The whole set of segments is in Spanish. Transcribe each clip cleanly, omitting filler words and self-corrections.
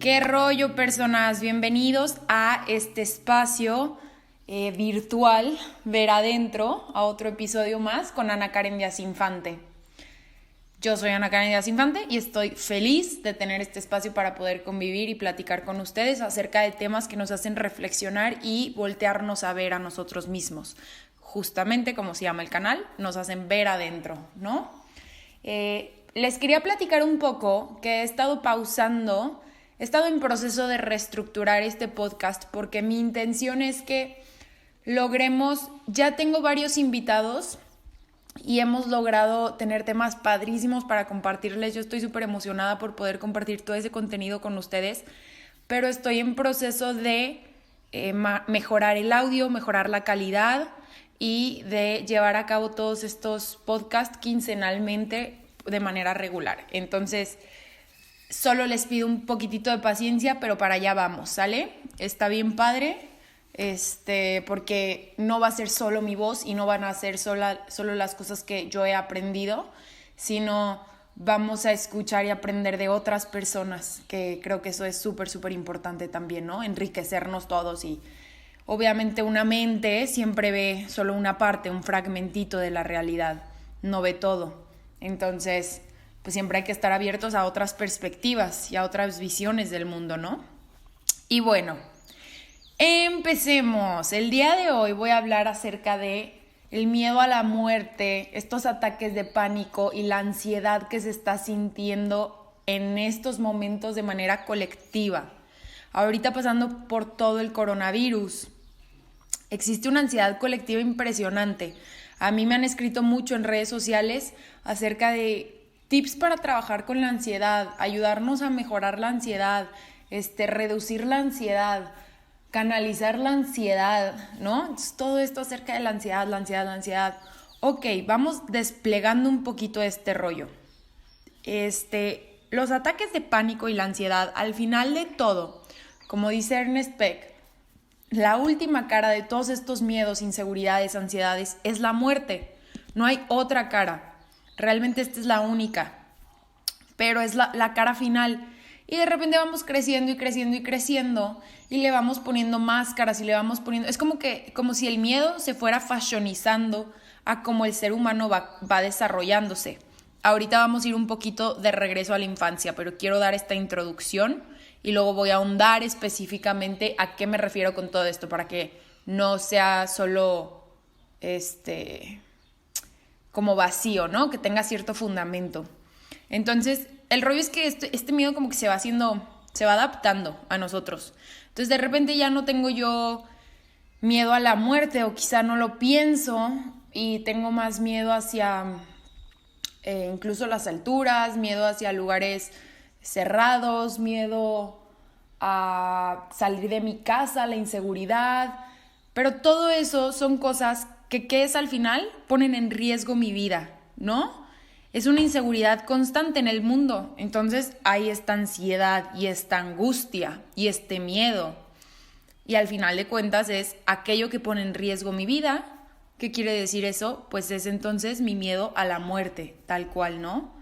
¿Qué rollo, personas? Bienvenidos a este espacio virtual, Ver Adentro, a otro episodio más con Ana Karen Díaz Infante. Yo soy Ana Karen Díaz Infante y estoy feliz de tener este espacio para poder convivir y platicar con ustedes acerca de temas que nos hacen reflexionar y voltearnos a ver a nosotros mismos. Justamente como se llama el canal, nos hacen ver adentro, ¿no? Les quería platicar un poco que he estado pausando. He estado en proceso de reestructurar este podcast porque mi intención es que logremos, ya tengo varios invitados y hemos logrado tener temas padrísimos para compartirles. Yo estoy súper emocionada por poder compartir todo ese contenido con ustedes, pero estoy en proceso de mejorar el audio, mejorar la calidad y de llevar a cabo todos estos podcasts quincenalmente de manera regular. Entonces, solo les pido un poquitito de paciencia, pero para allá vamos, ¿sale? Está bien padre, porque no va a ser solo mi voz y no van a ser solo las cosas que yo he aprendido, sino vamos a escuchar y aprender de otras personas, que creo que eso es súper, súper importante también, ¿no? Enriquecernos todos y obviamente una mente siempre ve solo una parte, un fragmentito de la realidad, no ve todo. Entonces, pues siempre hay que estar abiertos a otras perspectivas y a otras visiones del mundo, ¿no? Y bueno, empecemos. El día de hoy voy a hablar acerca de el miedo a la muerte, estos ataques de pánico y la ansiedad que se está sintiendo en estos momentos de manera colectiva. Ahorita pasando por todo el coronavirus, existe una ansiedad colectiva impresionante. A mí me han escrito mucho en redes sociales acerca de tips para trabajar con la ansiedad, ayudarnos a mejorar la ansiedad, reducir la ansiedad, canalizar la ansiedad, ¿no? Entonces, todo esto acerca de la ansiedad. Ok, vamos desplegando un poquito este rollo. Los ataques de pánico y la ansiedad, al final de todo, como dice Ernest Beck, la última cara de todos estos miedos, inseguridades, ansiedades, es la muerte. No hay otra cara. Realmente esta es la única. Pero es la cara final. Y de repente vamos creciendo y le vamos poniendo máscaras y le vamos poniendo... Es como si el miedo se fuera fashionizando a cómo el ser humano va desarrollándose. Ahorita vamos a ir un poquito de regreso a la infancia, pero quiero dar esta introducción y luego voy a ahondar específicamente a qué me refiero con todo esto para que no sea solo como vacío, ¿no? Que tenga cierto fundamento. Entonces, el rollo es que este miedo como que se va adaptando a nosotros. Entonces, de repente ya no tengo yo miedo a la muerte o quizá no lo pienso y tengo más miedo hacia incluso las alturas, miedo hacia lugares cerrados, miedo a salir de mi casa, la inseguridad, pero todo eso son cosas que ¿qué es al final? Ponen en riesgo mi vida, ¿no? Es una inseguridad constante en el mundo, entonces hay esta ansiedad y esta angustia y este miedo y al final de cuentas es aquello que pone en riesgo mi vida. ¿Qué quiere decir eso? Pues es entonces mi miedo a la muerte, tal cual, ¿no?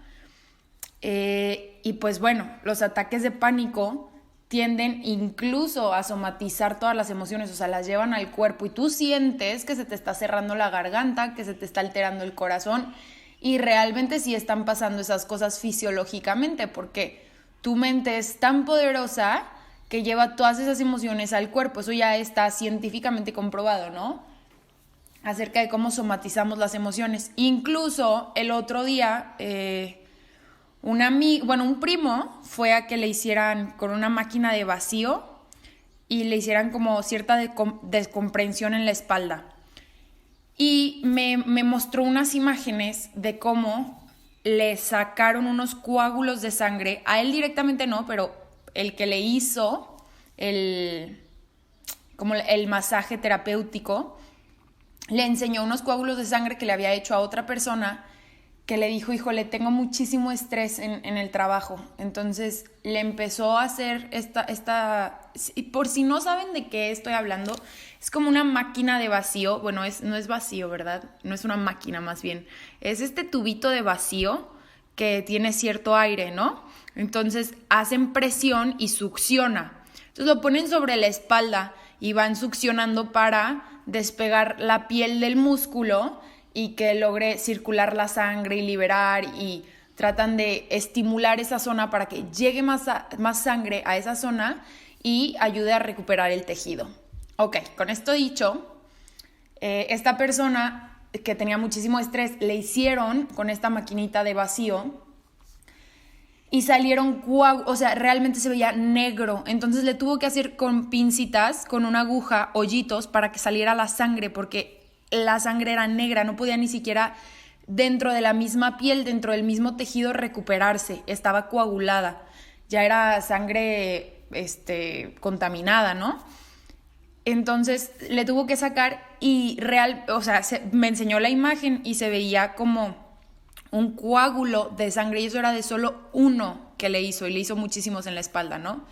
Y pues bueno, los ataques de pánico tienden incluso a somatizar todas las emociones, o sea, las llevan al cuerpo y tú sientes que se te está cerrando la garganta, que se te está alterando el corazón y realmente sí están pasando esas cosas fisiológicamente porque tu mente es tan poderosa que lleva todas esas emociones al cuerpo. Eso ya está científicamente comprobado, ¿no? Acerca de cómo somatizamos las emociones. Incluso el otro día un primo fue a que le hicieran con una máquina de vacío y le hicieran como cierta descomprensión en la espalda. Y me mostró unas imágenes de cómo le sacaron unos coágulos de sangre. A él directamente no, pero el que le hizo el masaje terapéutico le enseñó unos coágulos de sangre que le había hecho a otra persona que le dijo, híjole, tengo muchísimo estrés en el trabajo. Entonces le empezó a hacer y por si no saben de qué estoy hablando, es como una máquina de vacío. Bueno, no es vacío, ¿verdad? No es una máquina, más bien. Es este tubito de vacío que tiene cierto aire, ¿no? Entonces hacen presión y succiona. Entonces lo ponen sobre la espalda y van succionando para despegar la piel del músculo y que logre circular la sangre y liberar, y tratan de estimular esa zona para que llegue más sangre a esa zona y ayude a recuperar el tejido. Ok, con esto dicho, esta persona que tenía muchísimo estrés le hicieron con esta maquinita de vacío y salieron o sea, realmente se veía negro. Entonces le tuvo que hacer con pincitas, con una aguja, hoyitos para que saliera la sangre, porque la sangre era negra, no podía ni siquiera dentro de la misma piel, dentro del mismo tejido recuperarse, estaba coagulada, ya era sangre contaminada, ¿no? Entonces le tuvo que sacar y me enseñó la imagen y se veía como un coágulo de sangre, y eso era de solo uno que le hizo, y le hizo muchísimos en la espalda, ¿no?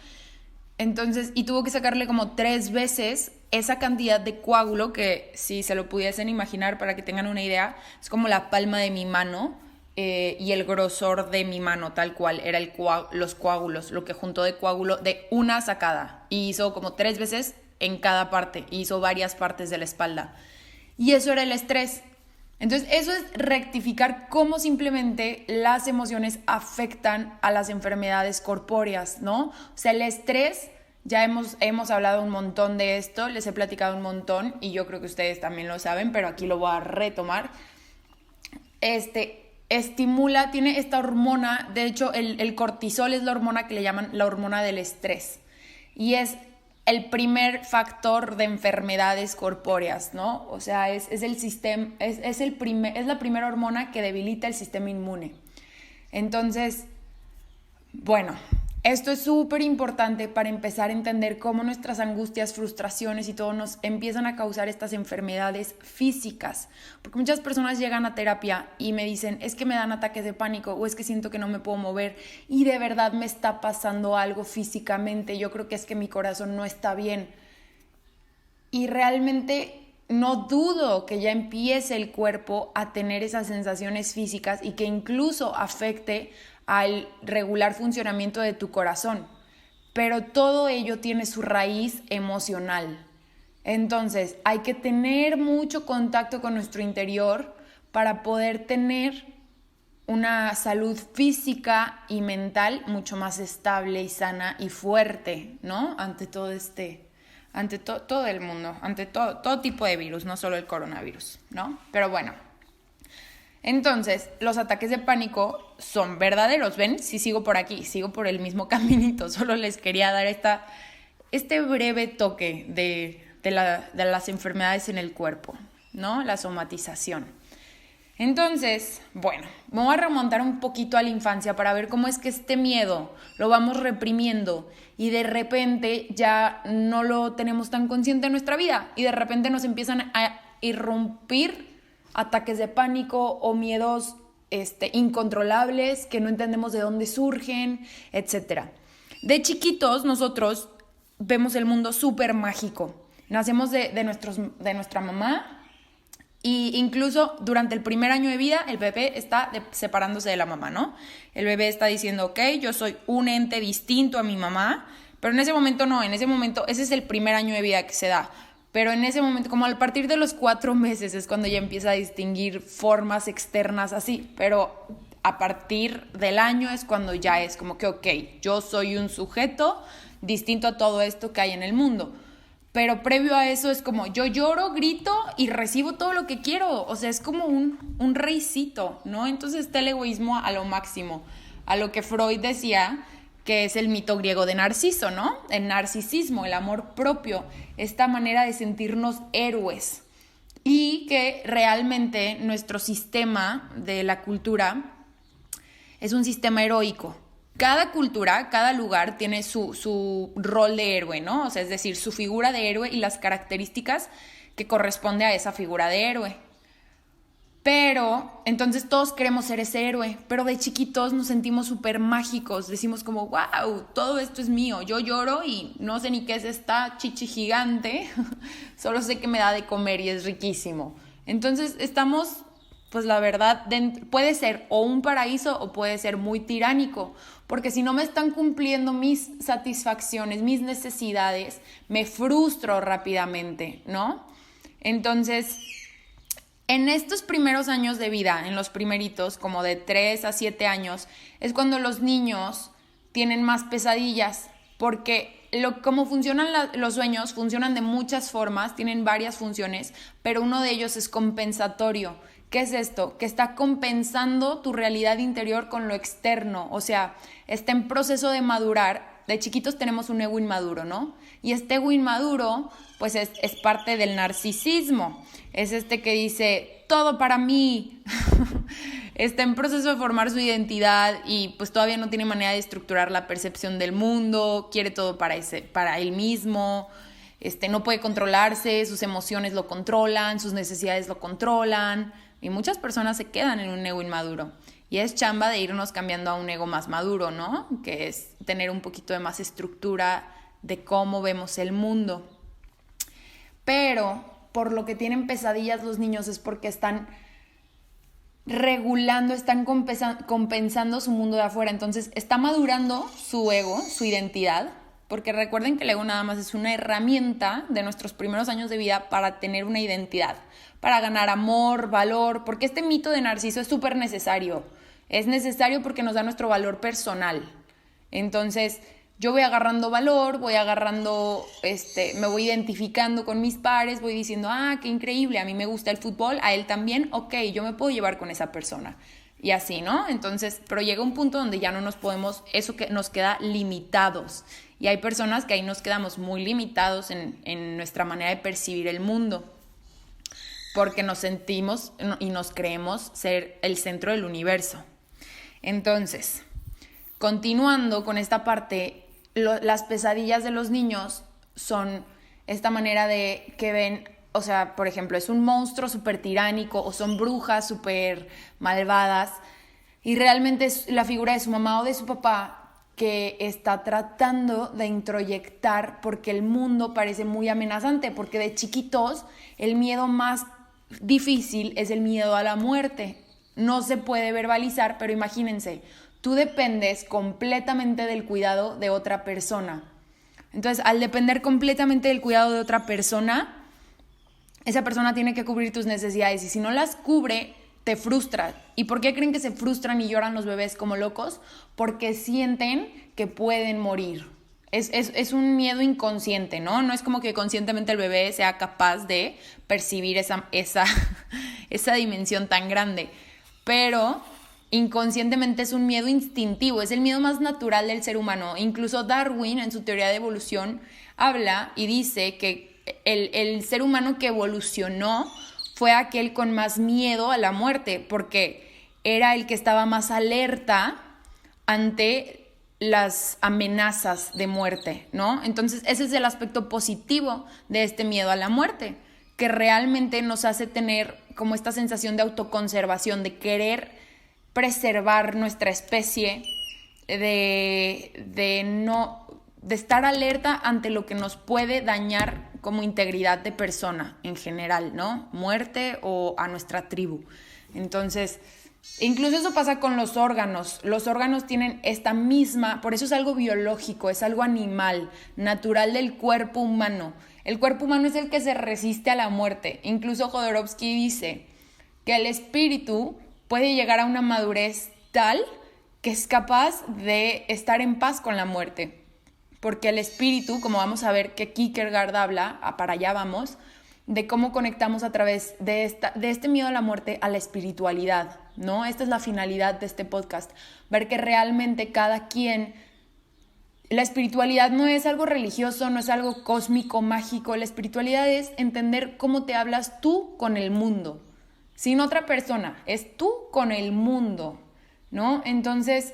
Entonces, y tuvo que sacarle como 3 veces esa cantidad de coágulo, que si se lo pudiesen imaginar para que tengan una idea, es como la palma de mi mano y el grosor de mi mano, tal cual, era los coágulos, lo que juntó de coágulo de una sacada, y hizo como 3 veces en cada parte, y hizo varias partes de la espalda. Y eso era el estrés. Entonces, eso es rectificar cómo simplemente las emociones afectan a las enfermedades corpóreas, ¿no? O sea, el estrés, ya hemos hablado un montón de esto, les he platicado un montón, y yo creo que ustedes también lo saben, pero aquí lo voy a retomar. Estimula, tiene esta hormona, de hecho, el cortisol es la hormona que le llaman la hormona del estrés, y es el primer factor de enfermedades corpóreas, ¿no? O sea, es la primera hormona que debilita el sistema inmune. Entonces, bueno, esto es súper importante para empezar a entender cómo nuestras angustias, frustraciones y todo nos empiezan a causar estas enfermedades físicas. Porque muchas personas llegan a terapia y me dicen, es que me dan ataques de pánico, o es que siento que no me puedo mover y de verdad me está pasando algo físicamente. Yo creo que es que mi corazón no está bien. Y realmente no dudo que ya empiece el cuerpo a tener esas sensaciones físicas y que incluso afecte al regular funcionamiento de tu corazón, pero todo ello tiene su raíz emocional. Entonces hay que tener mucho contacto con nuestro interior para poder tener una salud física y mental mucho más estable y sana y fuerte, ¿no? Ante todo todo el mundo, ante todo tipo de virus, no solo el coronavirus, ¿no? Pero bueno, entonces, los ataques de pánico son verdaderos, ¿ven? Si sigo por aquí, sigo por el mismo caminito, solo les quería dar este breve toque de las enfermedades en el cuerpo, ¿no? La somatización. Entonces, bueno, me voy a remontar un poquito a la infancia para ver cómo es que este miedo lo vamos reprimiendo y de repente ya no lo tenemos tan consciente en nuestra vida y de repente nos empiezan a irrumpir ataques de pánico o miedos incontrolables que no entendemos de dónde surgen, etc. De chiquitos nosotros vemos el mundo súper mágico. Nacemos de nuestra mamá, y incluso durante el primer año de vida el bebé está separándose de la mamá, ¿no? El bebé está diciendo, ok, yo soy un ente distinto a mi mamá, pero en ese momento no, ese es el primer año de vida que se da. Pero en ese momento, como a partir de los 4 meses, es cuando ya empieza a distinguir formas externas así. Pero a partir del año es cuando ya es como que, ok, yo soy un sujeto distinto a todo esto que hay en el mundo. Pero previo a eso es como, yo lloro, grito y recibo todo lo que quiero. O sea, es como un reycito, ¿no? Entonces está el egoísmo a lo máximo. A lo que Freud decía, que es el mito griego de Narciso, ¿no? El narcisismo, el amor propio, esta manera de sentirnos héroes. Y que realmente nuestro sistema de la cultura es un sistema heroico. Cada cultura, cada lugar tiene su rol de héroe, ¿no? O sea, es decir, su figura de héroe y las características que corresponde a esa figura de héroe. Pero, entonces todos queremos ser ese héroe, pero de chiquitos nos sentimos súper mágicos, decimos como, wow, todo esto es mío, yo lloro y no sé ni qué es esta chichi gigante, solo sé que me da de comer y es riquísimo. Entonces estamos pues la verdad puede ser o un paraíso o puede ser muy tiránico, porque si no me están cumpliendo mis satisfacciones, mis necesidades, me frustro rápidamente, ¿no? Entonces, en estos primeros años de vida, en los primeritos, como de 3 a 7 años, es cuando los niños tienen más pesadillas, porque cómo funcionan los sueños, funcionan de muchas formas, tienen varias funciones, pero uno de ellos es compensatorio. ¿Qué es esto? Que está compensando tu realidad interior con lo externo, o sea, está en proceso de madurar. De chiquitos tenemos un ego inmaduro, ¿no? Y este ego inmaduro, pues es parte del narcisismo. Es que dice, todo para mí. Está en proceso de formar su identidad y pues todavía no tiene manera de estructurar la percepción del mundo, quiere todo para él mismo, no puede controlarse, sus emociones lo controlan, sus necesidades lo controlan, y muchas personas se quedan en un ego inmaduro. Y es chamba de irnos cambiando a un ego más maduro, ¿no? Que es tener un poquito de más estructura de cómo vemos el mundo. Pero por lo que tienen pesadillas los niños es porque están regulando, están compensando su mundo de afuera. Entonces está madurando su ego, su identidad, porque recuerden que el ego nada más es una herramienta de nuestros primeros años de vida para tener una identidad, para ganar amor, valor, porque este mito de Narciso es súper necesario. Es necesario porque nos da nuestro valor personal. Entonces, yo voy agarrando valor, me voy identificando con mis pares, voy diciendo, qué increíble, a mí me gusta el fútbol, a él también, ok, yo me puedo llevar con esa persona. Y así, ¿no? Entonces, pero llega un punto donde ya no nos podemos, eso que nos queda limitados. Y hay personas que ahí nos quedamos muy limitados en nuestra manera de percibir el mundo, porque nos sentimos y nos creemos ser el centro del universo. Entonces, continuando con esta parte, las pesadillas de los niños son esta manera de que ven, o sea, por ejemplo, es un monstruo súper tiránico o son brujas súper malvadas y realmente es la figura de su mamá o de su papá que está tratando de introyectar porque el mundo parece muy amenazante, porque de chiquitos el miedo más difícil es el miedo a la muerte. No se puede verbalizar, pero imagínense, tú dependes completamente del cuidado de otra persona. Entonces, al depender completamente del cuidado de otra persona, esa persona tiene que cubrir tus necesidades y si no las cubre, te frustra. ¿Y por qué creen que se frustran y lloran los bebés como locos? Porque sienten que pueden morir. Es un miedo inconsciente, ¿no? No es como que conscientemente el bebé sea capaz de percibir esa dimensión tan grande. Pero inconscientemente es un miedo instintivo, es el miedo más natural del ser humano. Incluso Darwin, en su teoría de evolución, habla y dice que el ser humano que evolucionó fue aquel con más miedo a la muerte, porque era el que estaba más alerta ante las amenazas de muerte, ¿no? Entonces, ese es el aspecto positivo de este miedo a la muerte, que realmente nos hace tener como esta sensación de autoconservación, de querer preservar nuestra especie, de estar alerta ante lo que nos puede dañar como integridad de persona en general, ¿no? Muerte o a nuestra tribu. Entonces, incluso eso pasa con los órganos. Los órganos tienen esta misma, por eso es algo biológico, es algo animal, natural del cuerpo humano. El cuerpo humano es el que se resiste a la muerte. Incluso Jodorowsky dice que el espíritu puede llegar a una madurez tal que es capaz de estar en paz con la muerte. Porque el espíritu, como vamos a ver que Kierkegaard habla, para allá vamos, de cómo conectamos a través de este miedo a la muerte a la espiritualidad, ¿no? Esta es la finalidad de este podcast, ver que realmente cada quien, la espiritualidad no es algo religioso, no es algo cósmico, mágico, la espiritualidad es entender cómo te hablas tú con el mundo, sin otra persona, es tú con el mundo, ¿no? Entonces,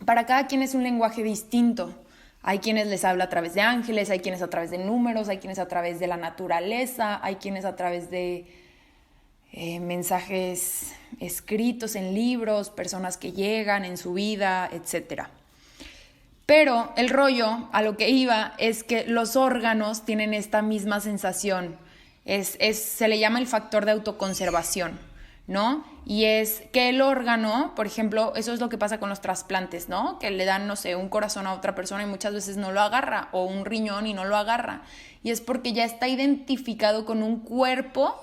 para cada quien es un lenguaje distinto. Hay quienes les habla a través de ángeles, hay quienes a través de números, hay quienes a través de la naturaleza, hay quienes a través de mensajes escritos en libros, personas que llegan en su vida, etc. Pero el rollo a lo que iba es que los órganos tienen esta misma sensación. Se le llama el factor de autoconservación, ¿no? Y es que el órgano, por ejemplo, eso es lo que pasa con los trasplantes, ¿no? Que le dan, no sé, un corazón a otra persona y muchas veces no lo agarra, o un riñón y no lo agarra. Y es porque ya está identificado con un cuerpo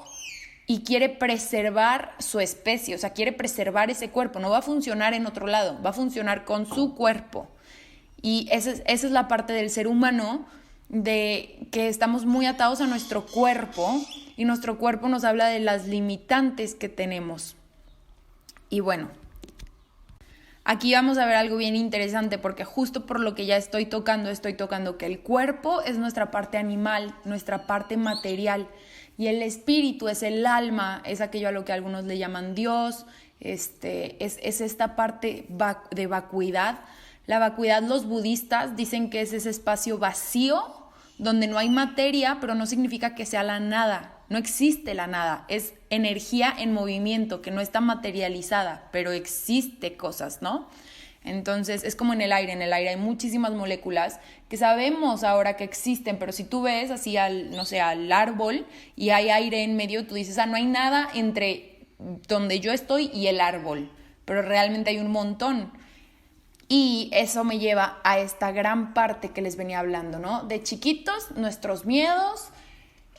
y quiere preservar su especie, o sea, quiere preservar ese cuerpo. No va a funcionar en otro lado, va a funcionar con su cuerpo. Y esa es la parte del ser humano, de que estamos muy atados a nuestro cuerpo, y nuestro cuerpo nos habla de las limitantes que tenemos. Y bueno, aquí vamos a ver algo bien interesante, porque justo por lo que ya estoy tocando que el cuerpo es nuestra parte animal, nuestra parte material, y el espíritu es el alma, es aquello a lo que algunos le llaman Dios, es esta parte de vacuidad. La vacuidad, los budistas dicen que es ese espacio vacío donde no hay materia, pero no significa que sea la nada. No existe la nada, es energía en movimiento que no está materializada, pero existe cosas, ¿no? Entonces es como en el aire hay muchísimas moléculas que sabemos ahora que existen, pero si tú ves así al árbol y hay aire en medio, tú dices, no hay nada entre donde yo estoy y el árbol, pero realmente hay un montón. Y eso me lleva a esta gran parte que les venía hablando, ¿no? De chiquitos, nuestros miedos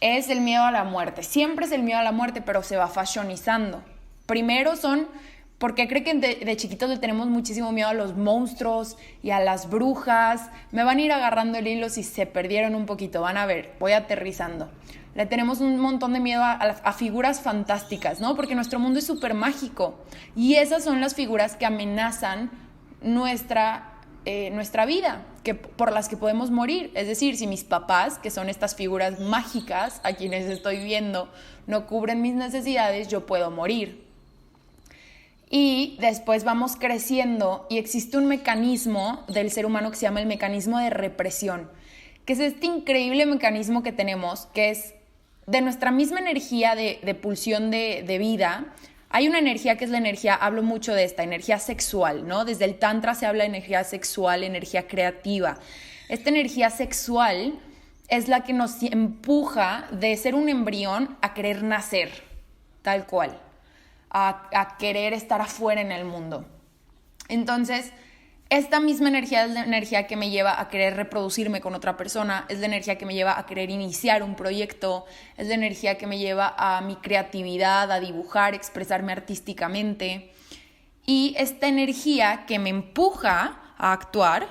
es el miedo a la muerte. Siempre es el miedo a la muerte, pero se va fashionizando. Primero ¿por qué creen que de chiquitos le tenemos muchísimo miedo a los monstruos y a las brujas? Me van a ir agarrando el hilo si se perdieron un poquito. Van a ver, voy aterrizando. Le tenemos un montón de miedo a figuras fantásticas, ¿no? Porque nuestro mundo es súper mágico. Y esas son las figuras que amenazan nuestra vida, por las que podemos morir. Es decir, si mis papás, que son estas figuras mágicas a quienes estoy viendo, no cubren mis necesidades, yo puedo morir. Y después vamos creciendo y existe un mecanismo del ser humano que se llama el mecanismo de represión, que es este increíble mecanismo que tenemos, que es de nuestra misma energía de pulsión de vida. Hay una energía que es la energía, hablo mucho de esta, energía sexual, ¿no? Desde el Tantra se habla de energía sexual, energía creativa. Esta energía sexual es la que nos empuja de ser un embrión a querer nacer, tal cual, a querer estar afuera en el mundo. Entonces, esta misma energía es la energía que me lleva a querer reproducirme con otra persona, es la energía que me lleva a querer iniciar un proyecto, es la energía que me lleva a mi creatividad, a dibujar, expresarme artísticamente. Y esta energía que me empuja a actuar,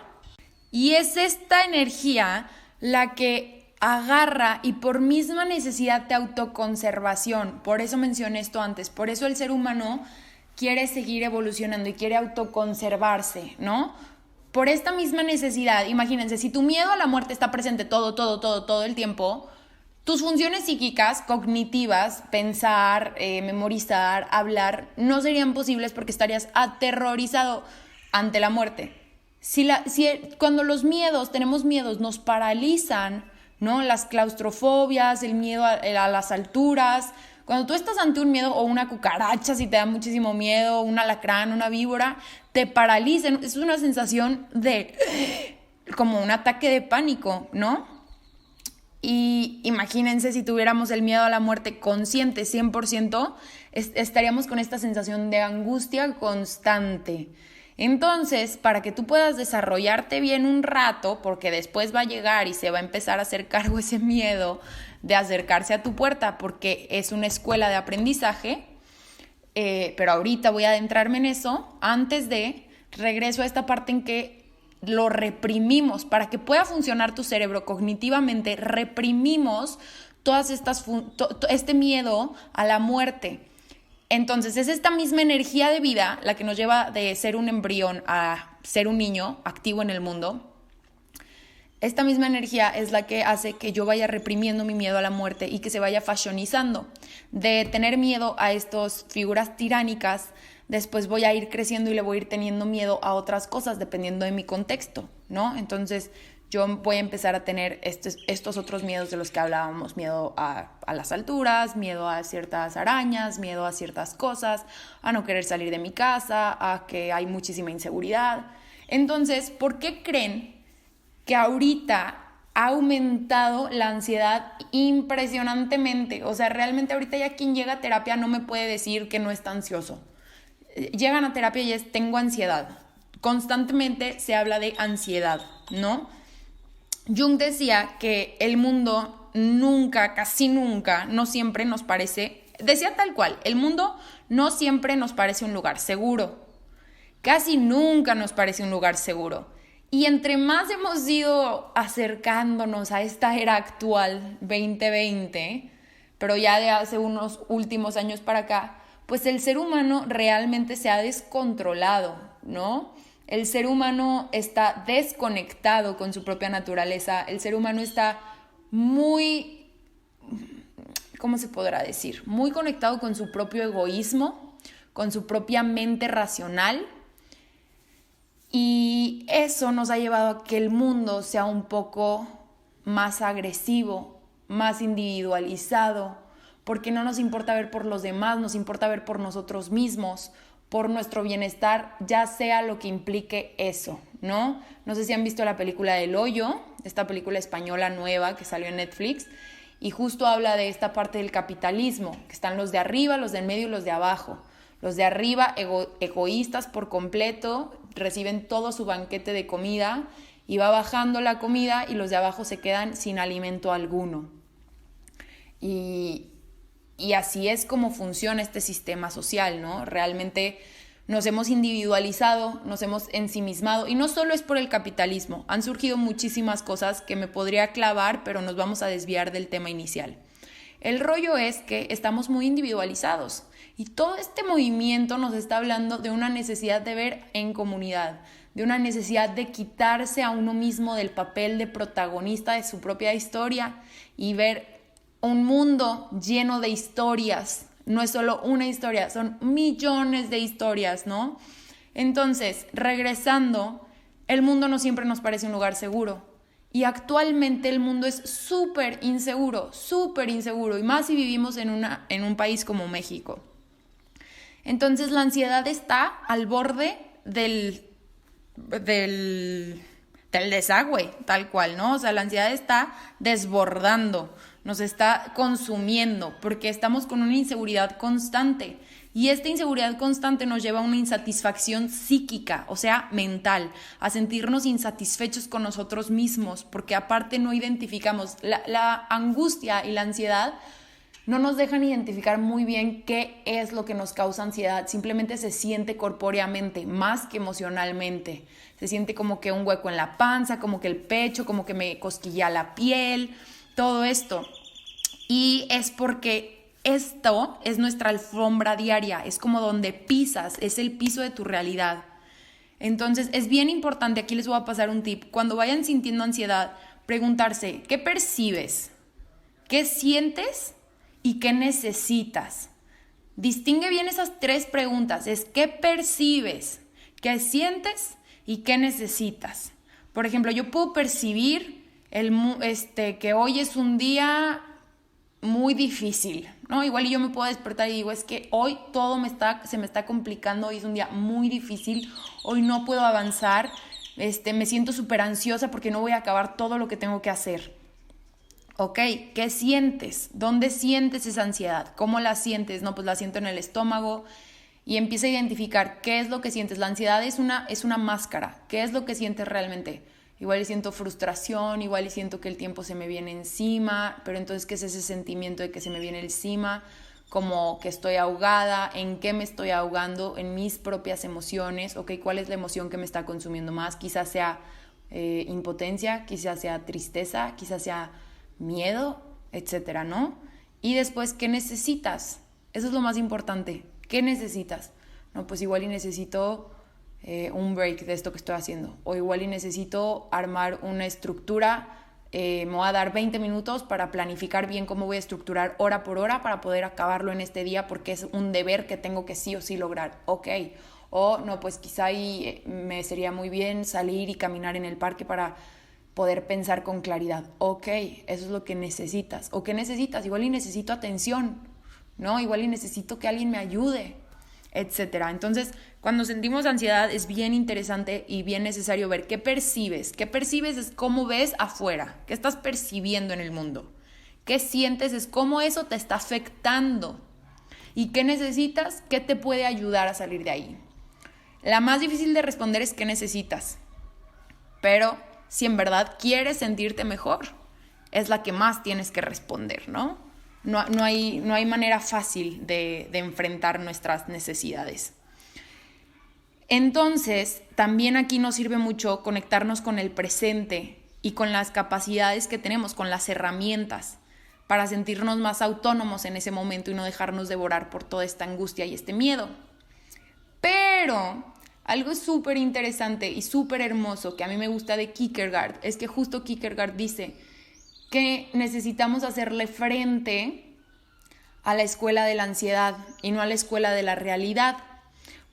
y es esta energía la que agarra y por misma necesidad de autoconservación, por eso mencioné esto antes, por eso el ser humano quiere seguir evolucionando y quiere autoconservarse, ¿no? Por esta misma necesidad, imagínense, si tu miedo a la muerte está presente todo el tiempo, tus funciones psíquicas, cognitivas, pensar, memorizar, hablar, no serían posibles porque estarías aterrorizado ante la muerte. Cuando tenemos miedos, nos paralizan, ¿no? Las claustrofobias, el miedo a las alturas. Cuando tú estás ante un miedo o una cucaracha, si te da muchísimo miedo, un alacrán, una víbora, te paraliza. Es una sensación como un ataque de pánico, ¿no? Y imagínense si tuviéramos el miedo a la muerte consciente 100%, estaríamos con esta sensación de angustia constante. Entonces, para que tú puedas desarrollarte bien un rato, porque después va a llegar y se va a empezar a hacer cargo ese miedo de acercarse a tu puerta, porque es una escuela de aprendizaje, pero ahorita voy a adentrarme en eso. Regreso a esta parte en que lo reprimimos. Para que pueda funcionar tu cerebro cognitivamente, reprimimos este miedo a la muerte. Entonces es esta misma energía de vida la que nos lleva de ser un embrión a ser un niño activo en el mundo. Esta misma energía es la que hace que yo vaya reprimiendo mi miedo a la muerte y que se vaya fashionizando. De tener miedo a estas figuras tiránicas, después voy a ir creciendo y le voy a ir teniendo miedo a otras cosas dependiendo de mi contexto, ¿no? Entonces yo voy a empezar a tener estos otros miedos de los que hablábamos, miedo a las alturas, miedo a ciertas arañas, miedo a ciertas cosas, a no querer salir de mi casa, a que hay muchísima inseguridad. Entonces, ¿por qué creen que ahorita ha aumentado la ansiedad impresionantemente. O sea, realmente ahorita ya quien llega a terapia no me puede decir que no está ansioso. Llegan a terapia y tengo ansiedad. Constantemente se habla de ansiedad, ¿no? Jung decía que el mundo nunca, casi nunca, no siempre nos parece, decía tal cual, el mundo no siempre nos parece un lugar seguro. Casi nunca nos parece un lugar seguro. Y entre más hemos ido acercándonos a esta era actual, 2020, pero ya de hace unos últimos años para acá, pues el ser humano realmente se ha descontrolado, ¿no? El ser humano está desconectado con su propia naturaleza, el ser humano está muy, ¿cómo se podrá decir? Muy conectado con su propio egoísmo, con su propia mente racional. Y eso nos ha llevado a que el mundo sea un poco más agresivo, más individualizado, porque no nos importa ver por los demás, nos importa ver por nosotros mismos, por nuestro bienestar, ya sea lo que implique eso, ¿no? No sé si han visto la película El Hoyo, esta película española nueva que salió en Netflix, y justo habla de esta parte del capitalismo, que están los de arriba, los del medio y los de abajo. Los de arriba, egoístas por completo, reciben todo su banquete de comida y va bajando la comida y los de abajo se quedan sin alimento alguno. Y así es como funciona este sistema social, ¿no? Realmente nos hemos individualizado, nos hemos ensimismado y no solo es por el capitalismo, han surgido muchísimas cosas que me podría clavar, pero nos vamos a desviar del tema inicial. El rollo es que estamos muy individualizados y todo este movimiento nos está hablando de una necesidad de ver en comunidad, de una necesidad de quitarse a uno mismo del papel de protagonista de su propia historia y ver un mundo lleno de historias. No es solo una historia, son millones de historias, ¿no? Entonces, regresando, el mundo no siempre nos parece un lugar seguro. Y actualmente el mundo es súper inseguro, y más si vivimos en un país como México. Entonces la ansiedad está al borde del desagüe, tal cual, ¿no? O sea, la ansiedad está desbordando, nos está consumiendo, porque estamos con una inseguridad constante. Y esta inseguridad constante nos lleva a una insatisfacción psíquica, o sea, mental, a sentirnos insatisfechos con nosotros mismos, porque aparte no identificamos la angustia y la ansiedad. No nos dejan identificar muy bien qué es lo que nos causa ansiedad. Simplemente se siente corpóreamente, más que emocionalmente. Se siente como que un hueco en la panza, como que el pecho, como que me cosquilla la piel, todo esto. Y es porque esto es nuestra alfombra diaria, es como donde pisas, es el piso de tu realidad. Entonces es bien importante, aquí les voy a pasar un tip, cuando vayan sintiendo ansiedad, preguntarse, ¿qué percibes? ¿Qué sientes? ¿Y qué necesitas? Distingue bien esas tres preguntas, es ¿qué percibes? ¿Qué sientes? ¿Y qué necesitas? Por ejemplo, yo puedo percibir que hoy es un día muy difícil, ¿no? Igual y yo me puedo despertar y digo, es que hoy todo se me está complicando, hoy es un día muy difícil, hoy no puedo avanzar, me siento súper ansiosa porque no voy a acabar todo lo que tengo que hacer. Ok, ¿qué sientes? ¿Dónde sientes esa ansiedad? ¿Cómo la sientes? No, pues la siento en el estómago y empieza a identificar qué es lo que sientes. La ansiedad es una máscara. ¿Qué es lo que sientes realmente? Igual y siento frustración, igual y siento que el tiempo se me viene encima, pero entonces, ¿qué es ese sentimiento de que se me viene encima? Como que estoy ahogada, ¿en qué me estoy ahogando? En mis propias emociones, ¿ok? ¿Cuál es la emoción que me está consumiendo más? Quizás sea impotencia, quizás sea tristeza, quizás sea miedo, etcétera, ¿no? Y después, ¿qué necesitas? Eso es lo más importante. ¿Qué necesitas? No, pues igual y necesito un break de esto que estoy haciendo, o igual y necesito armar una estructura, me voy a dar 20 minutos para planificar bien cómo voy a estructurar hora por hora para poder acabarlo en este día porque es un deber que tengo que sí o sí lograr, ok. O no, pues quizá ahí me sería muy bien salir y caminar en el parque para poder pensar con claridad, ok, eso es lo que necesitas. ¿O qué necesitas? Igual y necesito atención, ¿no? Igual y necesito que alguien me ayude. etcétera. Entonces, cuando sentimos ansiedad es bien interesante y bien necesario ver qué percibes. ¿Qué percibes? Es cómo ves afuera, qué estás percibiendo en el mundo. ¿Qué sientes? Es cómo eso te está afectando. ¿Y qué necesitas? ¿Qué te puede ayudar a salir de ahí? La más difícil de responder es qué necesitas. Pero si en verdad quieres sentirte mejor, es la que más tienes que responder, ¿no? No hay manera fácil de enfrentar nuestras necesidades. Entonces, también aquí nos sirve mucho conectarnos con el presente y con las capacidades que tenemos, con las herramientas, para sentirnos más autónomos en ese momento y no dejarnos devorar por toda esta angustia y este miedo. Pero algo súper interesante y súper hermoso que a mí me gusta de Kierkegaard es que justo Kierkegaard dice que necesitamos hacerle frente a la escuela de la ansiedad y no a la escuela de la realidad.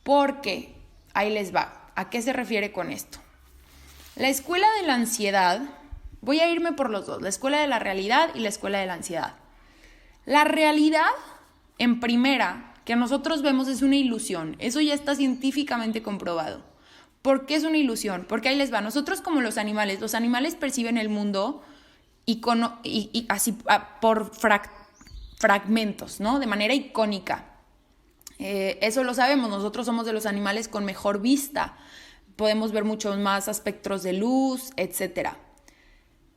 Porque, ahí les va, ¿a qué se refiere con esto? La escuela de la ansiedad, voy a irme por los dos, la escuela de la realidad y la escuela de la ansiedad. La realidad, en primera, que nosotros vemos es una ilusión. Eso ya está científicamente comprobado. ¿Por qué es una ilusión? Porque ahí les va. Nosotros como los animales perciben el mundo y así por fragmentos, ¿no? De manera icónica. Eso lo sabemos. Nosotros somos de los animales con mejor vista. Podemos ver muchos más espectros de luz, etc.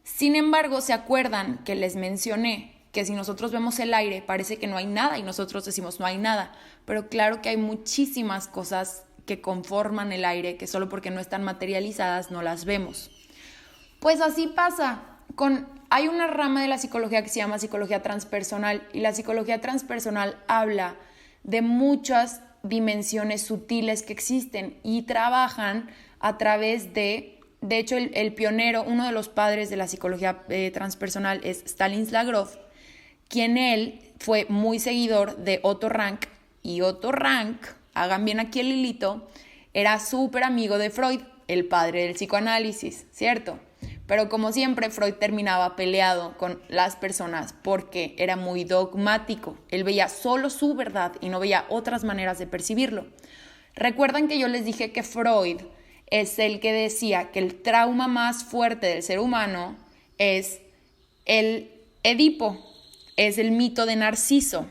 Sin embargo, ¿se acuerdan que les mencioné que si nosotros vemos el aire parece que no hay nada y nosotros decimos no hay nada? Pero claro que hay muchísimas cosas que conforman el aire que solo porque no están materializadas no las vemos. Pues así pasa. Hay una rama de la psicología que se llama psicología transpersonal y la psicología transpersonal habla de muchas dimensiones sutiles que existen y trabajan a través de hecho el pionero, uno de los padres de la psicología transpersonal es Stanislav Grof, quien él fue muy seguidor de Otto Rank, y Otto Rank, hagan bien aquí el hilito, era súper amigo de Freud, el padre del psicoanálisis, ¿cierto? Pero como siempre, Freud terminaba peleado con las personas porque era muy dogmático. Él veía solo su verdad y no veía otras maneras de percibirlo. Recuerdan que yo les dije que Freud es el que decía que el trauma más fuerte del ser humano es el Edipo, es el mito de Narciso,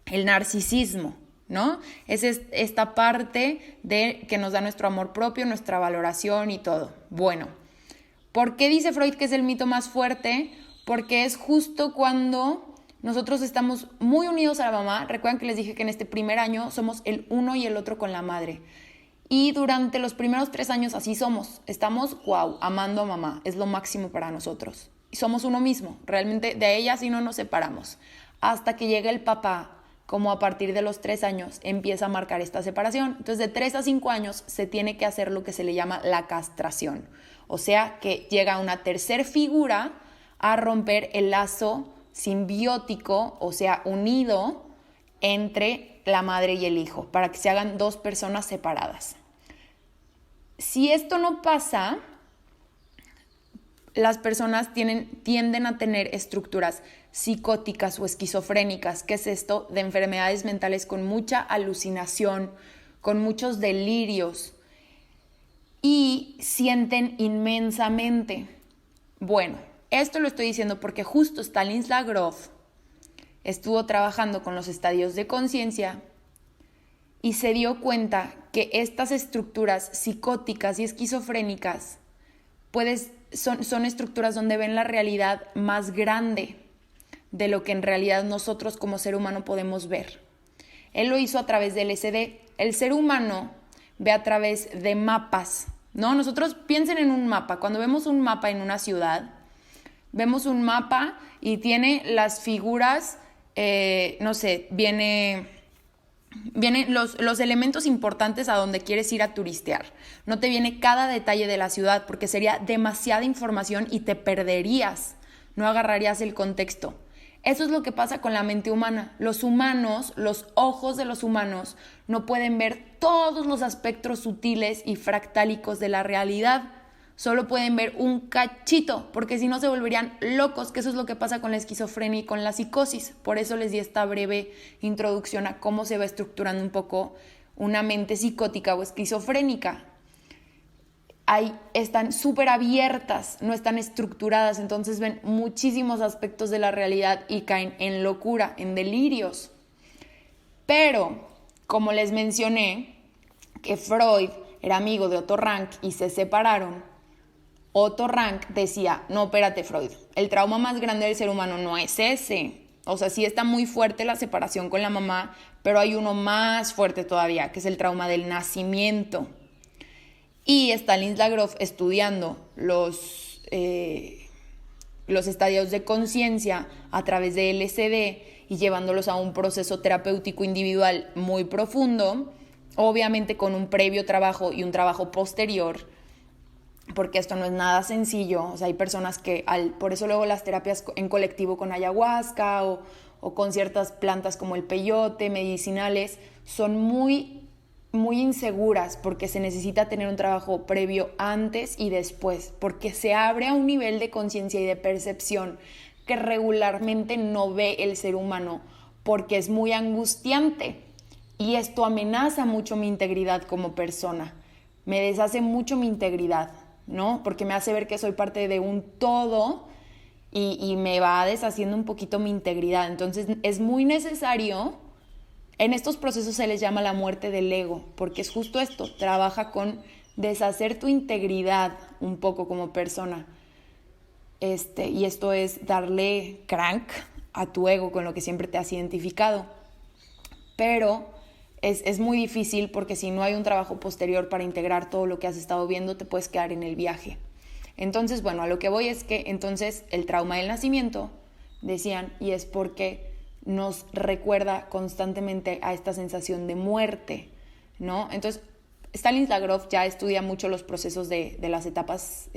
el narcisismo, ¿no? Es esta parte de que nos da nuestro amor propio, nuestra valoración y todo. Bueno, ¿por qué dice Freud que es el mito más fuerte? Porque es justo cuando nosotros estamos muy unidos a la mamá. Recuerdan que les dije que en este primer año somos el uno y el otro con la madre. Y durante los primeros 3 años así somos. Estamos, amando a mamá. Es lo máximo para nosotros. Y somos uno mismo. Realmente de ella sí no nos separamos. Hasta que llega el papá, como a partir de los 3 años, empieza a marcar esta separación. Entonces de 3 a 5 años se tiene que hacer lo que se le llama la castración. O sea que llega una tercer figura a romper el lazo simbiótico, o sea, unido entre la madre y el hijo, para que se hagan 2 personas separadas. Si esto no pasa, las personas tienden a tener estructuras psicóticas o esquizofrénicas. ¿Qué es esto? De enfermedades mentales con mucha alucinación, con muchos delirios y sienten inmensamente. Bueno, esto lo estoy diciendo porque justo Stanislav Grof estuvo trabajando con los estadios de conciencia y se dio cuenta que estas estructuras psicóticas y esquizofrénicas son estructuras donde ven la realidad más grande de lo que en realidad nosotros como ser humano podemos ver. Él lo hizo a través del LSD. El ser humano ve a través de mapas, ¿no? Nosotros piensen en un mapa. Cuando vemos un mapa en una ciudad, vemos un mapa y tiene las figuras, vienen los elementos importantes a donde quieres ir a turistear. No te viene cada detalle de la ciudad porque sería demasiada información y te perderías, no agarrarías el contexto. Eso es lo que pasa con la mente humana. Los humanos, los ojos de los humanos no pueden ver todos los aspectos sutiles y fractálicos de la realidad. Solo pueden ver un cachito, porque si no se volverían locos, que eso es lo que pasa con la esquizofrenia y con la psicosis. Por eso les di esta breve introducción a cómo se va estructurando un poco una mente psicótica o esquizofrénica. Están súper abiertas, no están estructuradas, entonces ven muchísimos aspectos de la realidad y caen en locura, en delirios. Pero, como les mencioné, que Freud era amigo de Otto Rank y se separaron, Otto Rank decía, no, espérate Freud, el trauma más grande del ser humano no es ese. O sea, sí está muy fuerte la separación con la mamá, pero hay uno más fuerte todavía, que es el trauma del nacimiento. Y Stanislav Grof estudiando los estadios de conciencia a través de LSD y llevándolos a un proceso terapéutico individual muy profundo, obviamente con un previo trabajo y un trabajo posterior, porque esto no es nada sencillo. O sea, hay personas que, por eso luego las terapias en colectivo con ayahuasca o con ciertas plantas como el peyote, medicinales, son muy inseguras porque se necesita tener un trabajo previo antes y después, porque se abre a un nivel de conciencia y de percepción que regularmente no ve el ser humano, porque es muy angustiante y esto amenaza mucho mi integridad como persona, me deshace mucho mi integridad, ¿no? Porque me hace ver que soy parte de un todo y me va deshaciendo un poquito mi integridad. Entonces es muy necesario. En estos procesos se les llama la muerte del ego, porque es justo esto, trabaja con deshacer tu integridad un poco como persona. Y esto es darle crank a tu ego con lo que siempre te has identificado. Pero es muy difícil porque si no hay un trabajo posterior para integrar todo lo que has estado viendo, te puedes quedar en el viaje. Entonces, bueno, a lo que voy es que entonces el trauma del nacimiento, decían, y es porque nos recuerda constantemente a esta sensación de muerte, ¿no? Entonces, Stanislav Grof ya estudia mucho los procesos de las etapas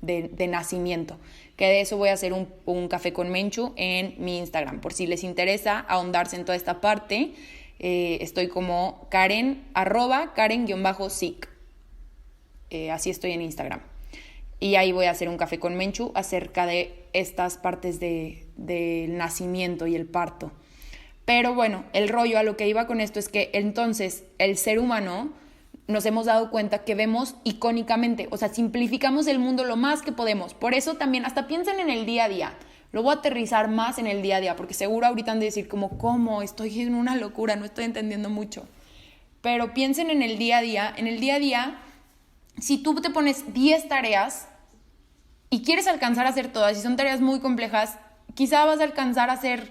de nacimiento, que de eso voy a hacer un café con Menchu en mi Instagram, por si les interesa ahondarse en toda esta parte. Estoy como Karen, @Karen_Sick, así estoy en Instagram. Y ahí voy a hacer un café con Menchu acerca de estas partes del nacimiento y el parto. Pero bueno, el rollo a lo que iba con esto es que entonces el ser humano nos hemos dado cuenta que vemos icónicamente, o sea, simplificamos el mundo lo más que podemos. Por eso también, hasta piensen en el día a día. Lo voy a aterrizar más en el día a día, porque seguro ahorita han de decir como, ¿cómo? Estoy en una locura, no estoy entendiendo mucho. Pero piensen en el día a día. En el día a día, si tú te pones 10 tareas y quieres alcanzar a hacer todas, y son tareas muy complejas, quizá vas a alcanzar a hacer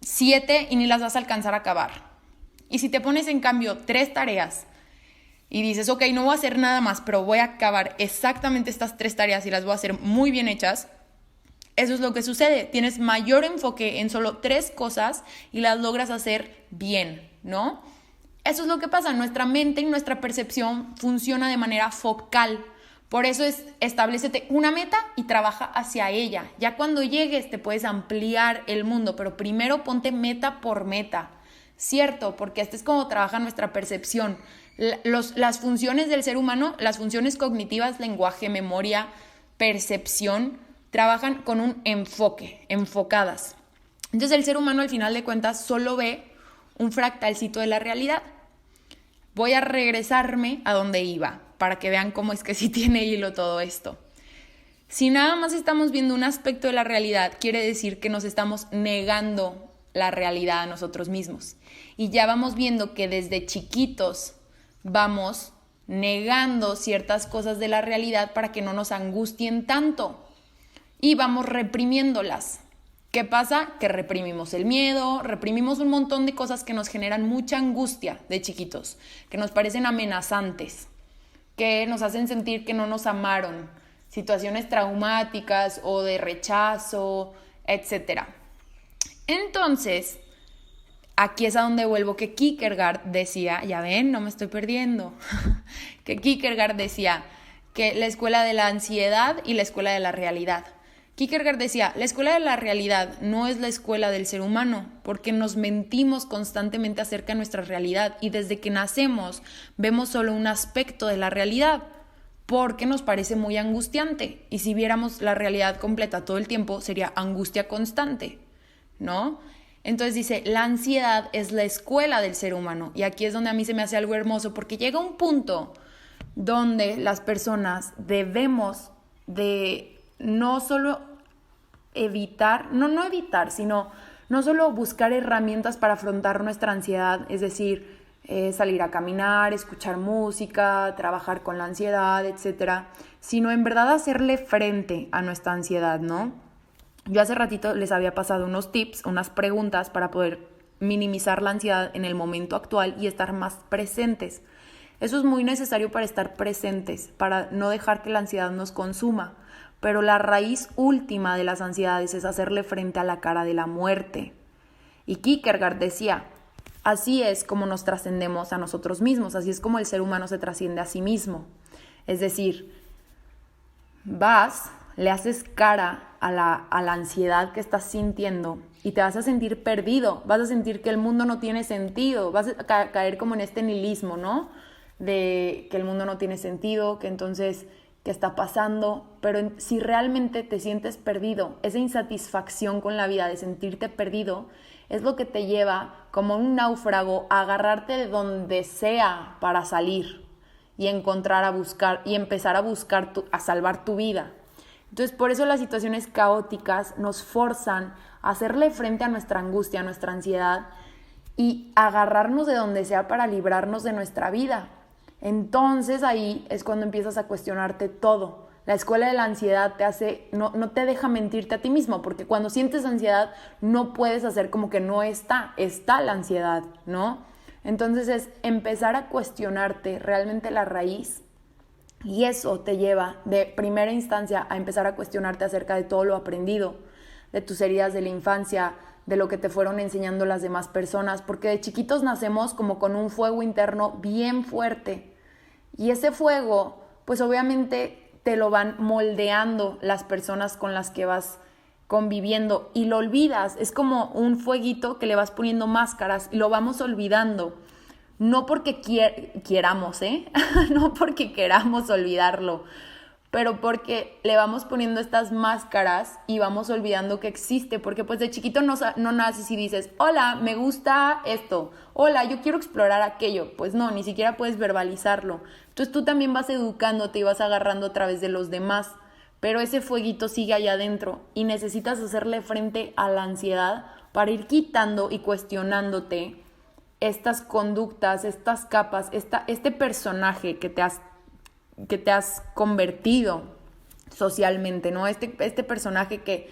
7 y ni las vas a alcanzar a acabar. Y si te pones en cambio 3 tareas y dices, ok, no voy a hacer nada más, pero voy a acabar exactamente estas 3 tareas y las voy a hacer muy bien hechas, eso es lo que sucede. Tienes mayor enfoque en solo 3 cosas y las logras hacer bien, ¿no? Eso es lo que pasa. Nuestra mente y nuestra percepción funciona de manera focal. Por eso establécete una meta y trabaja hacia ella. Ya cuando llegues te puedes ampliar el mundo, pero primero ponte meta por meta, ¿cierto? Porque esto es como trabaja nuestra percepción. Las funciones del ser humano, las funciones cognitivas, lenguaje, memoria, percepción, trabajan con un enfoque, enfocadas. Entonces el ser humano al final de cuentas solo ve un fractalcito de la realidad. Voy a regresarme a donde iba para que vean cómo es que sí tiene hilo todo esto. Si nada más estamos viendo un aspecto de la realidad, quiere decir que nos estamos negando la realidad a nosotros mismos. Y ya vamos viendo que desde chiquitos vamos negando ciertas cosas de la realidad para que no nos angustien tanto. Y vamos reprimiéndolas. ¿Qué pasa? Que reprimimos el miedo, reprimimos un montón de cosas que nos generan mucha angustia de chiquitos, que nos parecen amenazantes, que nos hacen sentir que no nos amaron, situaciones traumáticas o de rechazo, etc. Entonces, aquí es a donde vuelvo, que Kierkegaard decía, ya ven, no me estoy perdiendo, que Kierkegaard decía que la escuela de la ansiedad y la escuela de la realidad. Kierkegaard decía, la escuela de la realidad no es la escuela del ser humano, porque nos mentimos constantemente acerca de nuestra realidad y desde que nacemos vemos solo un aspecto de la realidad, porque nos parece muy angustiante. Y si viéramos la realidad completa todo el tiempo, sería angustia constante, ¿no? Entonces dice, la ansiedad es la escuela del ser humano. Y aquí es donde a mí se me hace algo hermoso, porque llega un punto donde las personas debemos de no solo evitar, no evitar, sino no solo buscar herramientas para afrontar nuestra ansiedad, es decir, salir a caminar, escuchar música, trabajar con la ansiedad, etcétera, sino en verdad hacerle frente a nuestra ansiedad, ¿no? Yo hace ratito les había pasado unos tips, unas preguntas para poder minimizar la ansiedad en el momento actual y estar más presentes. Eso es muy necesario para estar presentes, para no dejar que la ansiedad nos consuma. Pero la raíz última de las ansiedades es hacerle frente a la cara de la muerte. Y Kierkegaard decía, así es como nos trascendemos a nosotros mismos, así es como el ser humano se trasciende a sí mismo. Es decir, le haces cara a la ansiedad que estás sintiendo y te vas a sentir perdido, vas a sentir que el mundo no tiene sentido, vas a caer como en este nihilismo, ¿no? De que el mundo no tiene sentido, que entonces, ¿qué está pasando? Pero si realmente te sientes perdido, esa insatisfacción con la vida de sentirte perdido es lo que te lleva como un náufrago a agarrarte de donde sea para salir y empezar a buscar a salvar tu vida. Entonces, por eso las situaciones caóticas nos forzan a hacerle frente a nuestra angustia, a nuestra ansiedad y agarrarnos de donde sea para librarnos de nuestra vida. Entonces ahí es cuando empiezas a cuestionarte todo. La escuela de la ansiedad no te deja mentirte a ti mismo, porque cuando sientes ansiedad no puedes hacer como que no está la ansiedad, ¿no? Entonces es empezar a cuestionarte realmente la raíz. Y eso te lleva de primera instancia a empezar a cuestionarte acerca de todo lo aprendido, de tus heridas de la infancia, de lo que te fueron enseñando las demás personas, porque de chiquitos nacemos como con un fuego interno bien fuerte. Y ese fuego, pues obviamente te lo van moldeando las personas con las que vas conviviendo y lo olvidas. Es como un fueguito que le vas poniendo máscaras y lo vamos olvidando. No porque queramos, no porque queramos olvidarlo, pero porque le vamos poniendo estas máscaras y vamos olvidando que existe, porque pues de chiquito no naces y dices, hola, me gusta esto, hola, yo quiero explorar aquello. Pues no, ni siquiera puedes verbalizarlo. Entonces tú también vas educándote y vas agarrando a través de los demás, pero ese fueguito sigue allá adentro y necesitas hacerle frente a la ansiedad para ir quitando y cuestionándote estas conductas, estas capas, este personaje que te has convertido socialmente, ¿no? Este personaje que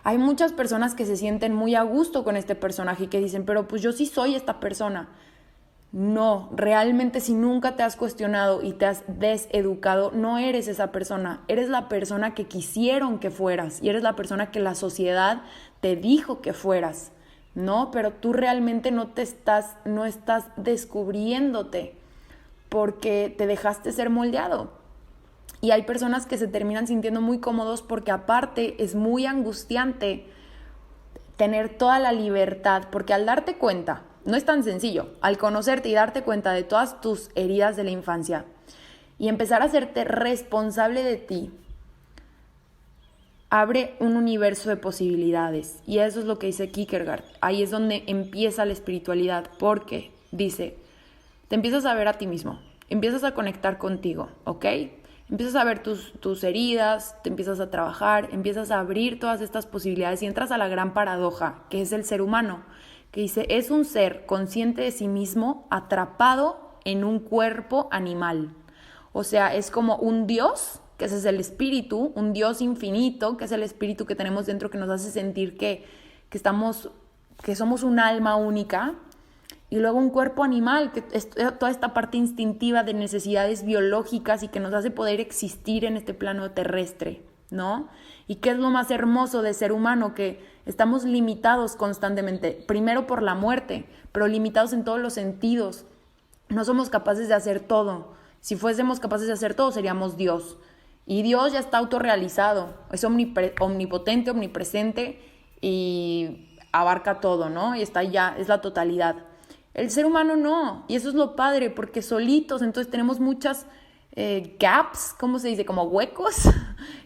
hay muchas personas que se sienten muy a gusto con este personaje y que dicen, pero pues yo sí soy esta persona. No, realmente si nunca te has cuestionado y te has deseducado, no eres esa persona, eres la persona que quisieron que fueras y eres la persona que la sociedad te dijo que fueras. No, pero tú realmente no estás descubriéndote porque te dejaste ser moldeado. Y hay personas que se terminan sintiendo muy cómodos porque aparte es muy angustiante tener toda la libertad, porque al darte cuenta, no es tan sencillo, al conocerte y darte cuenta de todas tus heridas de la infancia y empezar a hacerte responsable de ti, abre un universo de posibilidades. Y eso es lo que dice Kierkegaard. Ahí es donde empieza la espiritualidad, porque dice, te empiezas a ver a ti mismo, empiezas a conectar contigo, ¿ok? Empiezas a ver tus heridas, te empiezas a trabajar, empiezas a abrir todas estas posibilidades y entras a la gran paradoja, que es el ser humano, que dice, es un ser consciente de sí mismo atrapado en un cuerpo animal. O sea, es como un Dios, que ese es el espíritu, un Dios infinito, que es el espíritu que tenemos dentro, que nos hace sentir que somos un alma única, y luego un cuerpo animal, que es toda esta parte instintiva de necesidades biológicas y que nos hace poder existir en este plano terrestre, ¿no? Y qué es lo más hermoso de ser humano, que estamos limitados constantemente, primero por la muerte, pero limitados en todos los sentidos. No somos capaces de hacer todo. Si fuésemos capaces de hacer todo, seríamos Dios. Y Dios ya está autorrealizado, es omnipotente, omnipresente y abarca todo, ¿no? Y está ya, es la totalidad. El ser humano no, y eso es lo padre, porque solitos, entonces tenemos muchas gaps, ¿cómo se dice? Como huecos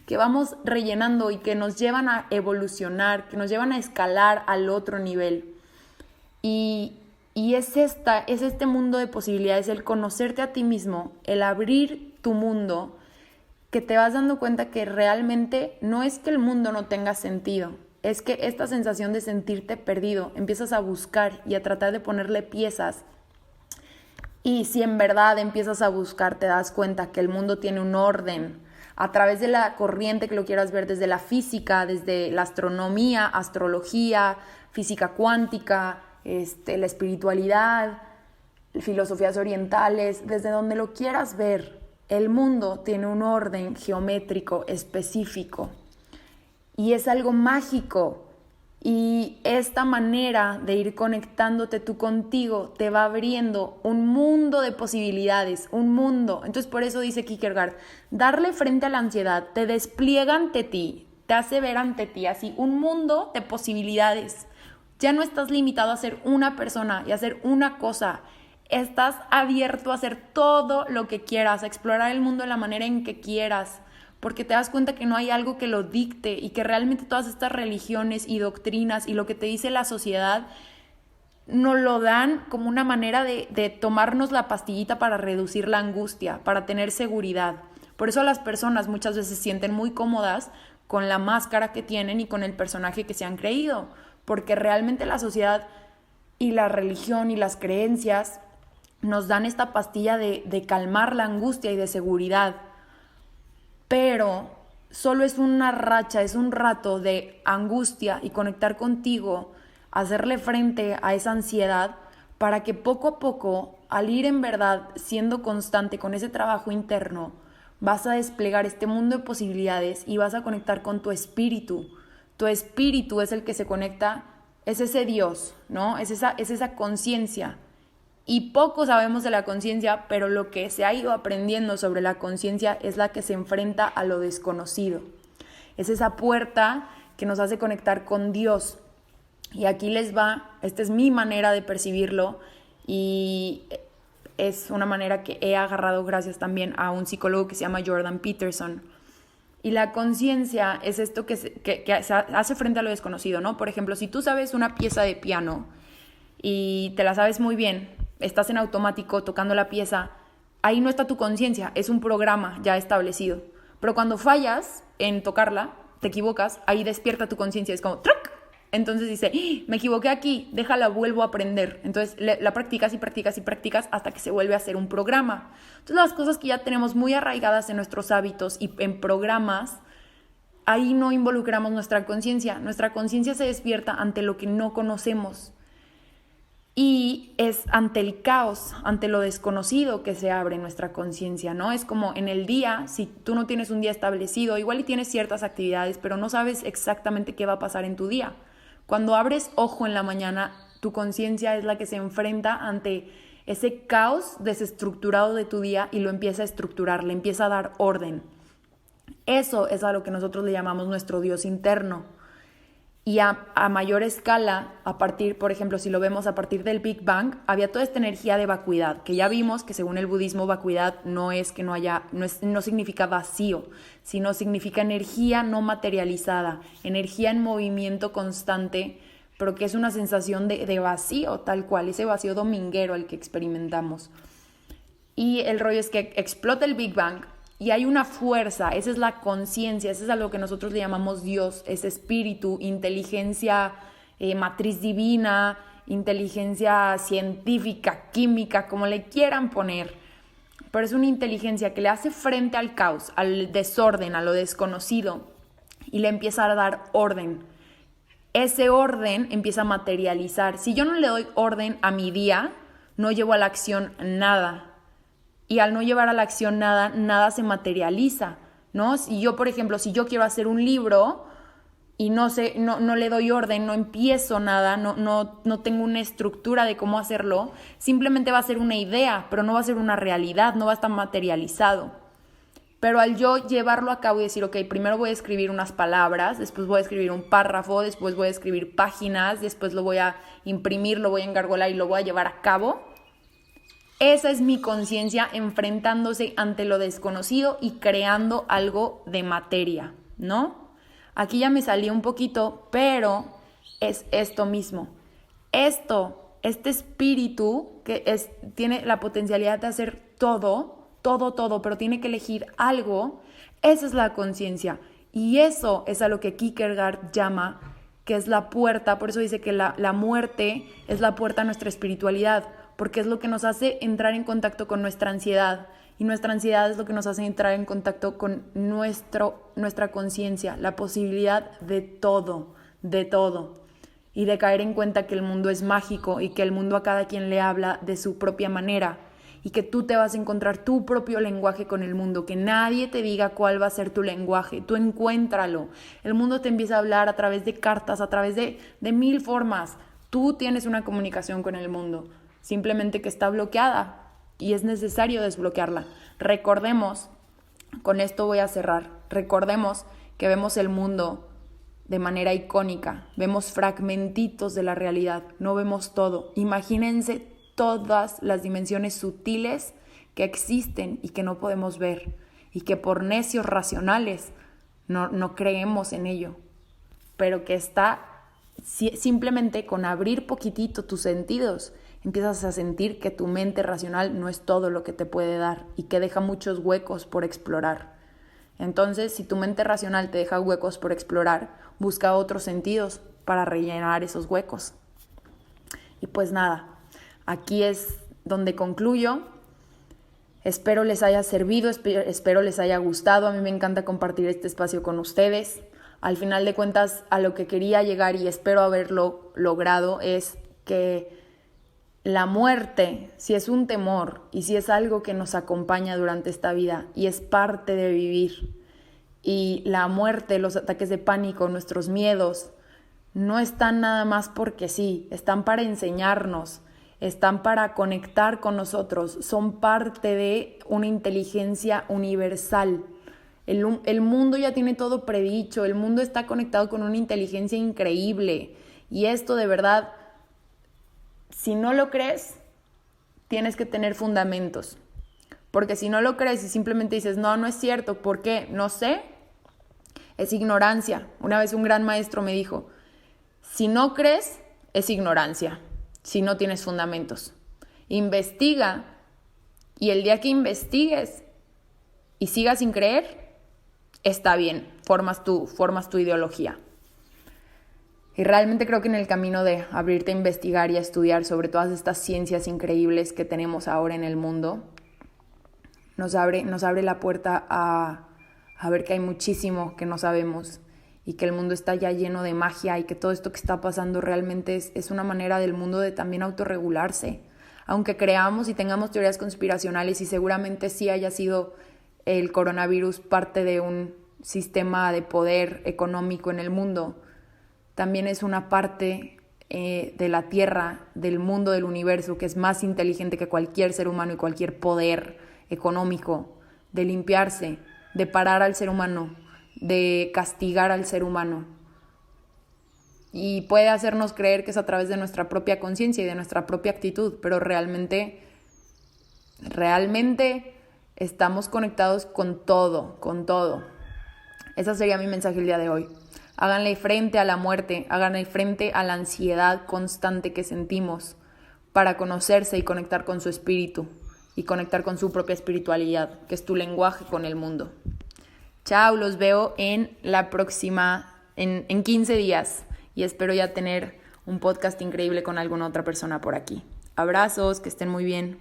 que vamos rellenando y que nos llevan a evolucionar, que nos llevan a escalar al otro nivel. Y, y es este mundo de posibilidades, el conocerte a ti mismo, el abrir tu mundo, que te vas dando cuenta que realmente no es que el mundo no tenga sentido, es que esta sensación de sentirte perdido, empiezas a buscar y a tratar de ponerle piezas. Y si en verdad empiezas a buscar, te das cuenta que el mundo tiene un orden a través de la corriente que lo quieras ver, desde la física, desde la astronomía, astrología, física cuántica, la espiritualidad, filosofías orientales, desde donde lo quieras ver. El mundo tiene un orden geométrico específico y es algo mágico. Y esta manera de ir conectándote tú contigo te va abriendo un mundo de posibilidades, un mundo. Entonces por eso dice Kierkegaard, darle frente a la ansiedad te despliega ante ti, te hace ver ante ti así un mundo de posibilidades. Ya no estás limitado a ser una persona y a hacer una cosa. Estás abierto a hacer todo lo que quieras, a explorar el mundo de la manera en que quieras, porque te das cuenta que no hay algo que lo dicte y que realmente todas estas religiones y doctrinas y lo que te dice la sociedad nos lo dan como una manera de tomarnos la pastillita para reducir la angustia, para tener seguridad. Por eso las personas muchas veces se sienten muy cómodas con la máscara que tienen y con el personaje que se han creído, porque realmente la sociedad y la religión y las creencias nos dan esta pastilla de calmar la angustia y de seguridad. Pero solo es una racha, es un rato de angustia y conectar contigo, hacerle frente a esa ansiedad para que poco a poco, al ir en verdad siendo constante con ese trabajo interno, vas a desplegar este mundo de posibilidades y vas a conectar con tu espíritu. Tu espíritu es el que se conecta, es ese Dios, ¿no? Es esa conciencia. Y poco sabemos de la conciencia, pero lo que se ha ido aprendiendo sobre la conciencia es la que se enfrenta a lo desconocido. Es esa puerta que nos hace conectar con Dios. Y aquí les va, esta es mi manera de percibirlo y es una manera que he agarrado gracias también a un psicólogo que se llama Jordan Peterson. Y la conciencia es esto que se hace frente a lo desconocido, ¿no? Por ejemplo, si tú sabes una pieza de piano y te la sabes muy bien, estás en automático tocando la pieza, ahí no está tu conciencia, es un programa ya establecido. Pero cuando fallas en tocarla, te equivocas, ahí despierta tu conciencia, es como ¡truc! Entonces dice, me equivoqué aquí, déjala, vuelvo a aprender. Entonces la practicas y practicas y practicas hasta que se vuelve a hacer un programa. Entonces las cosas que ya tenemos muy arraigadas en nuestros hábitos y en programas, ahí no involucramos nuestra conciencia. Nuestra conciencia se despierta ante lo que no conocemos. Y es ante el caos, ante lo desconocido que se abre nuestra conciencia, ¿no? Es como en el día, si tú no tienes un día establecido, igual y tienes ciertas actividades, pero no sabes exactamente qué va a pasar en tu día. Cuando abres ojo en la mañana, tu conciencia es la que se enfrenta ante ese caos desestructurado de tu día y lo empieza a estructurar, le empieza a dar orden. Eso es a lo que nosotros le llamamos nuestro Dios interno. Y a mayor escala, a partir, por ejemplo, si lo vemos a partir del Big Bang, había toda esta energía de vacuidad, que ya vimos que según el budismo, vacuidad no es que no significa vacío, sino significa energía no materializada, energía en movimiento constante, pero que es una sensación de vacío, tal cual, ese vacío dominguero al que experimentamos. Y el rollo es que explota el Big Bang, y hay una fuerza, esa es la conciencia, esa es a lo que nosotros le llamamos Dios, es espíritu, inteligencia, matriz divina, inteligencia científica, química, como le quieran poner. Pero es una inteligencia que le hace frente al caos, al desorden, a lo desconocido y le empieza a dar orden. Ese orden empieza a materializar. Si yo no le doy orden a mi día, no llevo a la acción nada. Y al no llevar a la acción nada, nada se materializa, ¿no? Si yo, por ejemplo, si yo quiero hacer un libro y no le doy orden, no empiezo nada, no tengo una estructura de cómo hacerlo, simplemente va a ser una idea, pero no va a ser una realidad, no va a estar materializado. Pero al yo llevarlo a cabo y decir, ok, primero voy a escribir unas palabras, después voy a escribir un párrafo, después voy a escribir páginas, después lo voy a imprimir, lo voy a engargolar y lo voy a llevar a cabo. Esa es mi conciencia enfrentándose ante lo desconocido y creando algo de materia, ¿no? Aquí ya me salí un poquito, pero es esto mismo. Esto este espíritu tiene la potencialidad de hacer todo, pero tiene que elegir algo, esa es la conciencia. Y eso es a lo que Kierkegaard llama, que es la puerta, por eso dice que la muerte es la puerta a nuestra espiritualidad, porque es lo que nos hace entrar en contacto con nuestra ansiedad, y nuestra ansiedad es lo que nos hace entrar en contacto con nuestra conciencia, la posibilidad de todo, y de caer en cuenta que el mundo es mágico y que el mundo a cada quien le habla de su propia manera, y que tú te vas a encontrar tu propio lenguaje con el mundo, que nadie te diga cuál va a ser tu lenguaje, tú encuéntralo. El mundo te empieza a hablar a través de cartas, a través de 1000 formas. Tú tienes una comunicación con el mundo, simplemente que está bloqueada y es necesario desbloquearla. Recordemos, con esto voy a cerrar, recordemos que vemos el mundo de manera icónica, vemos fragmentitos de la realidad, no vemos todo. Imagínense todas las dimensiones sutiles que existen y que no podemos ver, y que por necios racionales no creemos en ello, pero que está simplemente con abrir poquitito tus sentidos, empiezas a sentir que tu mente racional no es todo lo que te puede dar y que deja muchos huecos por explorar. Entonces, si tu mente racional te deja huecos por explorar, busca otros sentidos para rellenar esos huecos. Y pues nada, aquí es donde concluyo. Espero les haya servido, espero les haya gustado. A mí me encanta compartir este espacio con ustedes. Al final de cuentas, a lo que quería llegar, y espero haberlo logrado, es que la muerte, si es un temor y si es algo que nos acompaña durante esta vida y es parte de vivir, y la muerte, los ataques de pánico, nuestros miedos, no están nada más porque sí, están para enseñarnos, están para conectar con nosotros, son parte de una inteligencia universal. El mundo ya tiene todo predicho, el mundo está conectado con una inteligencia increíble, y esto de verdad, si no lo crees, tienes que tener fundamentos, porque si no lo crees y simplemente dices, no es cierto, ¿por qué? No sé, es ignorancia. Una vez un gran maestro me dijo, si no crees, es ignorancia, si no tienes fundamentos. Investiga, y el día que investigues y sigas sin creer, está bien, formas tu ideología. Y realmente creo que en el camino de abrirte a investigar y a estudiar sobre todas estas ciencias increíbles que tenemos ahora en el mundo, nos abre la puerta a ver que hay muchísimo que no sabemos, y que el mundo está ya lleno de magia, y que todo esto que está pasando realmente es una manera del mundo de también autorregularse. Aunque creamos y tengamos teorías conspiracionales, y seguramente sí haya sido el coronavirus parte de un sistema de poder económico en el mundo, también es una parte de la Tierra, del mundo, del universo, que es más inteligente que cualquier ser humano y cualquier poder económico, de limpiarse, de parar al ser humano, de castigar al ser humano. Y puede hacernos creer que es a través de nuestra propia conciencia y de nuestra propia actitud, pero realmente estamos conectados con todo. Ese sería mi mensaje el día de hoy. Háganle frente a la muerte, háganle frente a la ansiedad constante que sentimos para conocerse y conectar con su espíritu y conectar con su propia espiritualidad, que es tu lenguaje con el mundo. Chao, los veo en la próxima, en 15 días, y espero ya tener un podcast increíble con alguna otra persona por aquí. Abrazos, que estén muy bien.